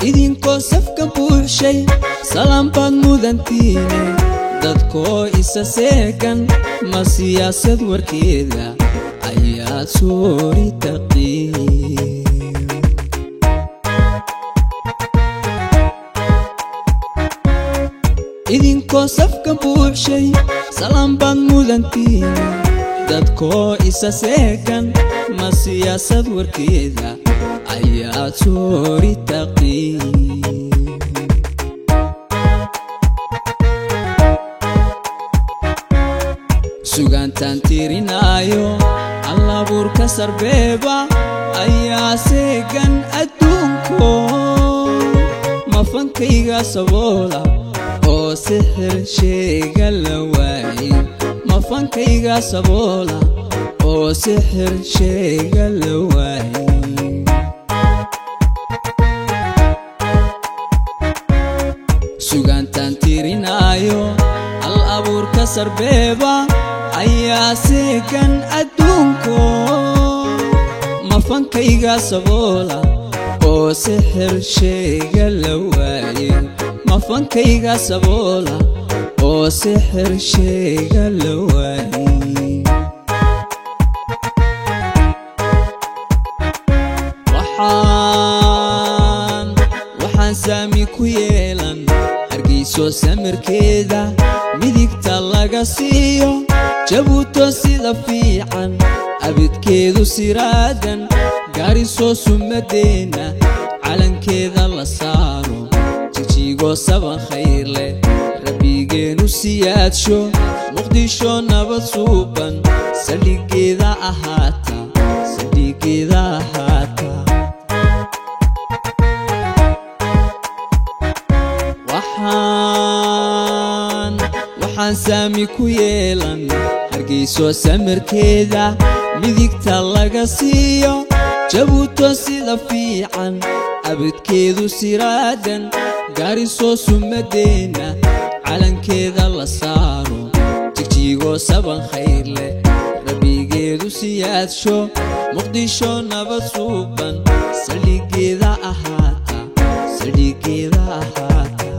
idinkoo safka buuxshay salaam baad mudantiine dadkoo isa seegan ma siyaasad warkeeda ayaad soori taqiin idinkoo safka buuxshay salaam baad mudantiine dadkoo isa seegan ma siyaasad warkeeda ayaad soori taqiin sugaantaan tirinaayo allabuurka sarbeeba ayaa seegan adduunko mafankayga saboola oo sixir sheega la waayey mafankayga saboola oo sixir sheega la waayey sugaantaan tirinaayo allabuurka sarbeeba ayaa seegan adduunko mafankayga saboola oo sixir sheega la waayey mafankayga saboola oo sixir sheega la waayey waxaan saami ku yeelan hargeyso samirkeeda midigta laga siiyo jabuuto sida fiican abidkeedu siraadan gaariso sumadeena calankeeda la saaro jijigo saban khayr leh rabbigeenu siyaadsho muqdisho nabad suuban saldhigeeda ahaata saldhigeeda ahaata waxaan saami ku yeelan hargeyso samirkeeda midigta laga siiyo jabuuto sida fiican abidkeedu siraadan gaariso sumadeena calankeeda la saaro jigjigo saban khayr leh rabbigeedu siyaadsho muqdisho nabad suuban saldhigeeda ahaata saldhigeeda ahaata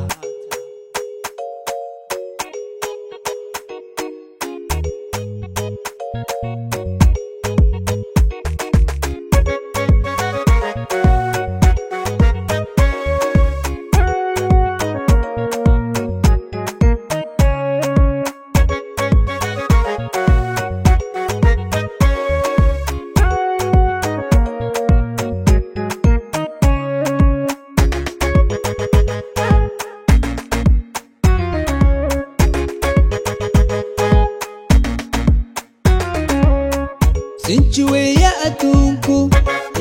sinjiweeya adduunku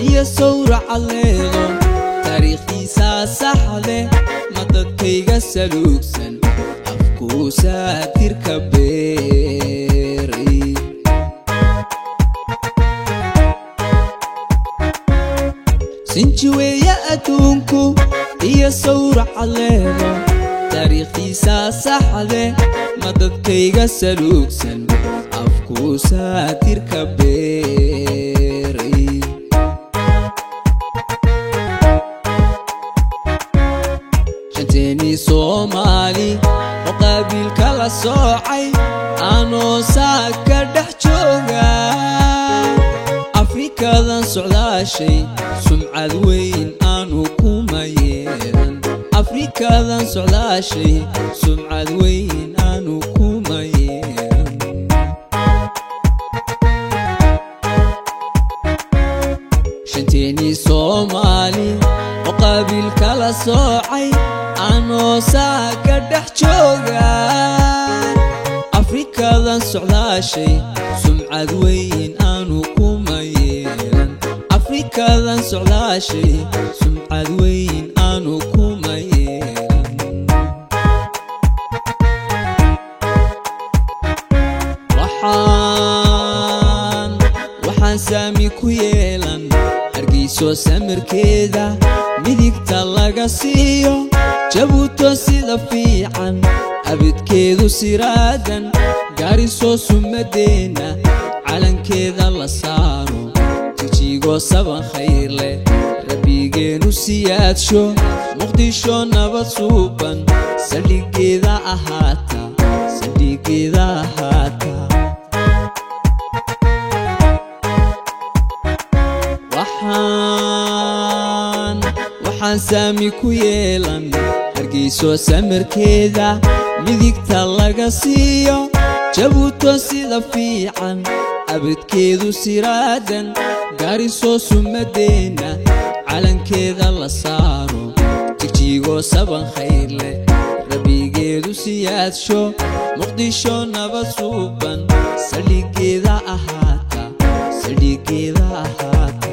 iyo sawraca leedo taariikhdiisaa saxde ma dadkayga saluugsan afkuu saatirka beeray sinjiweeya adduunku iyo sawraca leedo taariikhdiisaa saxde ma dadkayga saluugsan afkuu saatirka beeray شنتيني صومالي وقابل كلا صوعي أنا ساكر دحجوغا أفريكا ذا سعلاشي سمعة وين أنا كومايين أفريكا ذا سعلاشي سمعة وين أنا كومايين شنتيني صومالي وقابل كلا صوعي أنا ساكر دحجوغا أفريكا ذا سعلاشي سمعة وين أنا كومايين أفريكا ذا سعلاشي سمعة وين أنا كومايين waxaan saami ku yeelan hargeyso samirkeeda midigta laga siiyo jabuuto sida fiican abidkeedu siraadan gaariso sumadeena calankeeda la saaro jijigo saban khayr leh rabbigeenu siyaadsho muqdisho nabad suuban saldhigeeda ahaata saldhigeeda ahaata waxaan saami ku yeelan hargeyso samirkeeda midigta laga siiyo jabuuto sida fiican abidkeedu siraadan gaariso sumadeena calankeeda la saaro jijigo saban khayr leh rabbigeedu siyaadsho muqdisho nabad suuban saldhigeeda ahaata saldhigeeda ahaata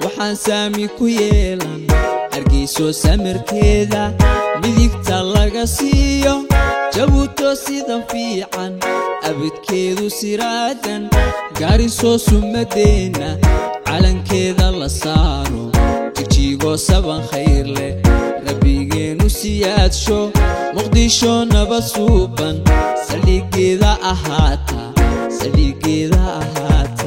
waxaan saami ku yeelan hargeyso samirkeeda midigta laga siiyo jabuuto sida fiican abidkeedu siraadan gaariso sumadeena calankeeda la saaro jijigo saban khayr leh rabbigeenu siyaadsho muqdisho nabad suuban saldhigeeda ahaata saldhigeeda ahaata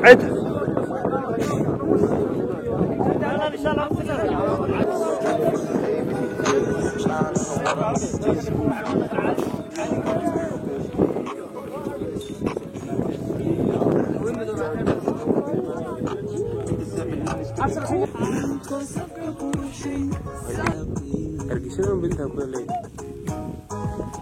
عد ارجع شنو بنتها كل